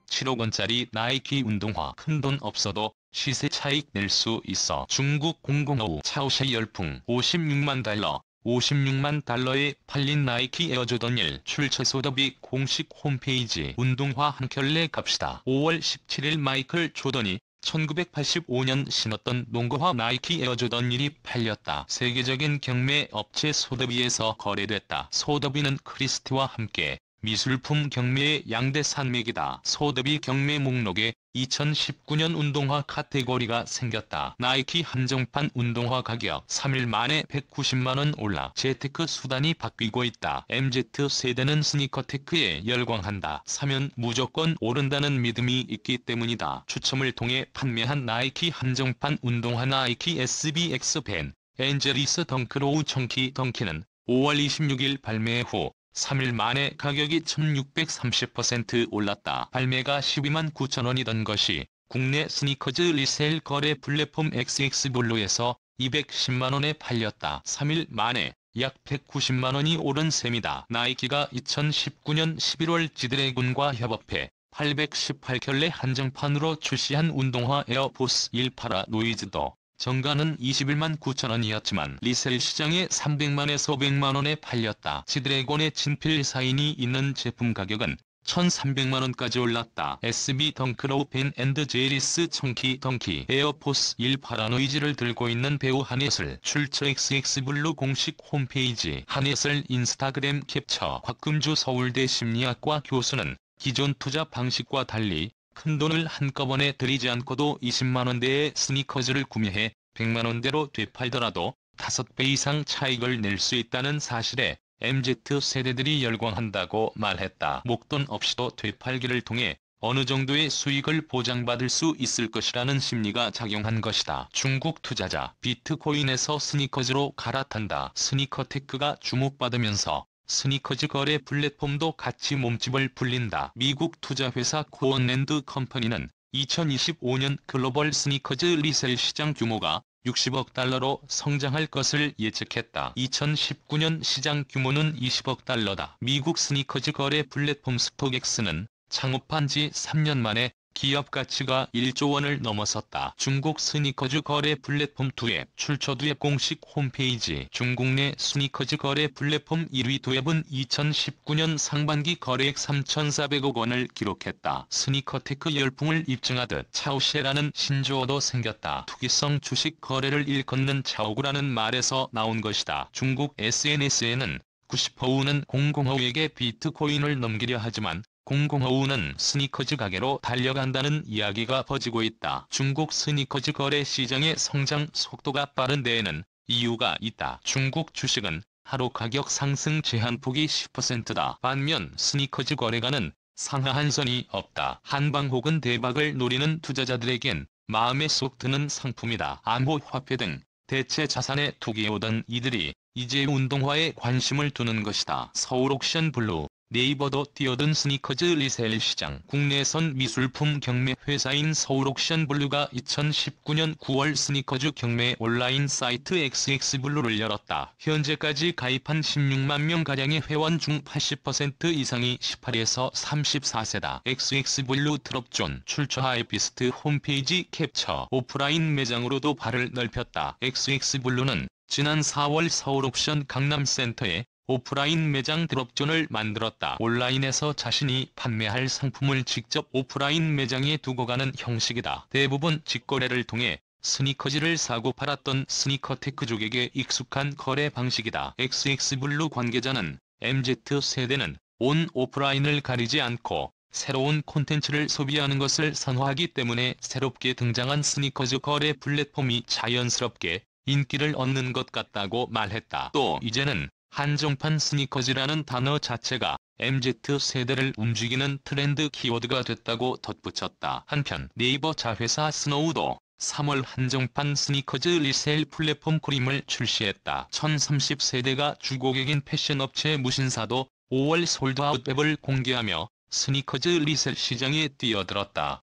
7억 원짜리 나이키 운동화 큰돈 없어도 시세 차익 낼 수 있어. 중국 공공어우 차오샤 열풍 56만 달러. 56만 달러에 팔린 나이키 에어조던 1 출처 소더비 공식 홈페이지. 운동화 한 켤레 갑시다. 5월 17일 마이클 조던이 1985년 신었던 농구화 나이키 에어조던 1이 팔렸다. 세계적인 경매 업체 소더비에서 거래됐다. 소더비는 크리스티와 함께 미술품 경매의 양대 산맥이다. 소더비 경매 목록에 2019년 운동화 카테고리가 생겼다. 나이키 한정판 운동화 가격 3일 만에 190만원 올라 재테크 수단이 바뀌고 있다. MZ세대는 스니커테크에 열광한다. 사면 무조건 오른다는 믿음이 있기 때문이다. 추첨을 통해 판매한 나이키 한정판 운동화 나이키 SBX 밴 엔젤리스 덩크로우 청키 덩키는 5월 26일 발매 후 3일 만에 가격이 1630% 올랐다. 발매가 12만 9천원이던 것이 국내 스니커즈 리세일 거래 플랫폼 XX블루에서 210만원에 팔렸다. 3일 만에 약 190만원이 오른 셈이다. 나이키가 2019년 11월 지드래곤과 협업해 818켤레 한정판으로 출시한 운동화 에어포스 1 파라노이즈도 정가는 21만 9천원이었지만 리셀 시장에 300만에서 500만원에 팔렸다. 지드래곤의 친필 사인이 있는 제품 가격은 1,300만원까지 올랐다. SB 덩크로우 벤 앤드 제리스 청키 덩키 에어포스 1 파라노이즈를 들고 있는 배우 한예슬 출처 XX블루 공식 홈페이지. 한예슬 인스타그램 캡처. 곽금주 서울대 심리학과 교수는 기존 투자 방식과 달리 큰돈을 한꺼번에 들이지 않고도 20만원대의 스니커즈를 구매해 100만원대로 되팔더라도 5배 이상 차익을 낼 수 있다는 사실에 MZ세대들이 열광한다고 말했다. 목돈 없이도 되팔기를 통해 어느 정도의 수익을 보장받을 수 있을 것이라는 심리가 작용한 것이다. 중국 투자자 비트코인에서 스니커즈로 갈아탄다. 스니커테크가 주목받으면서 스니커즈 거래 플랫폼도 같이 몸집을 불린다. 미국 투자회사 코어랜드 컴퍼니는 2025년 글로벌 스니커즈 리셀 시장 규모가 60억 달러로 성장할 것을 예측했다. 2019년 시장 규모는 20억 달러다. 미국 스니커즈 거래 플랫폼 스톡엑스는 창업한 지 3년 만에 기업 가치가 1조 원을 넘어섰다. 중국 스니커즈 거래 플랫폼 두앱 출처 두앱 공식 홈페이지. 중국 내 스니커즈 거래 플랫폼 1위 두앱은 2019년 상반기 거래액 3,400억 원을 기록했다. 스니커테크 열풍을 입증하듯 차오쉐라는 신조어도 생겼다. 투기성 주식 거래를 일컫는 차오구라는 말에서 나온 것이다. 중국 SNS에는 90%는 공공허우에게 비트코인을 넘기려 하지만 공공허우는 스니커즈 가게로 달려간다는 이야기가 퍼지고 있다. 중국 스니커즈 거래 시장의 성장 속도가 빠른 데에는 이유가 있다. 중국 주식은 하루 가격 상승 제한폭이 10%다. 반면 스니커즈 거래가는 상하한 선이 없다. 한방 혹은 대박을 노리는 투자자들에겐 마음에 쏙 드는 상품이다. 암호화폐 등 대체 자산에 투기해오던 이들이 이제 운동화에 관심을 두는 것이다. 서울옥션 블루. 네이버도 뛰어든 스니커즈 리셀 시장. 국내선 미술품 경매 회사인 서울옥션 블루가 2019년 9월 스니커즈 경매 온라인 사이트 XX블루를 열었다. 현재까지 가입한 16만 명가량의 회원 중 80% 이상이 18에서 34세다. XX블루 드롭존 출처 하이피스트 홈페이지 캡처. 오프라인 매장으로도 발을 넓혔다. XX블루는 지난 4월 서울옥션 강남센터에 오프라인 매장 드롭존을 만들었다. 온라인에서 자신이 판매할 상품을 직접 오프라인 매장에 두고 가는 형식이다. 대부분 직거래를 통해 스니커즈를 사고 팔았던 스니커테크족에게 익숙한 거래 방식이다. XX블루 관계자는 MZ세대는 온 오프라인을 가리지 않고 새로운 콘텐츠를 소비하는 것을 선호하기 때문에 새롭게 등장한 스니커즈 거래 플랫폼이 자연스럽게 인기를 얻는 것 같다고 말했다. 또 이제는 한정판 스니커즈라는 단어 자체가 MZ세대를 움직이는 트렌드 키워드가 됐다고 덧붙였다. 한편 네이버 자회사 스노우도 3월 한정판 스니커즈 리세일 플랫폼 크림을 출시했다. 1030세대가 주고객인 패션업체 무신사도 5월 솔드아웃 웹을 공개하며 스니커즈 리셀 시장에 뛰어들었다.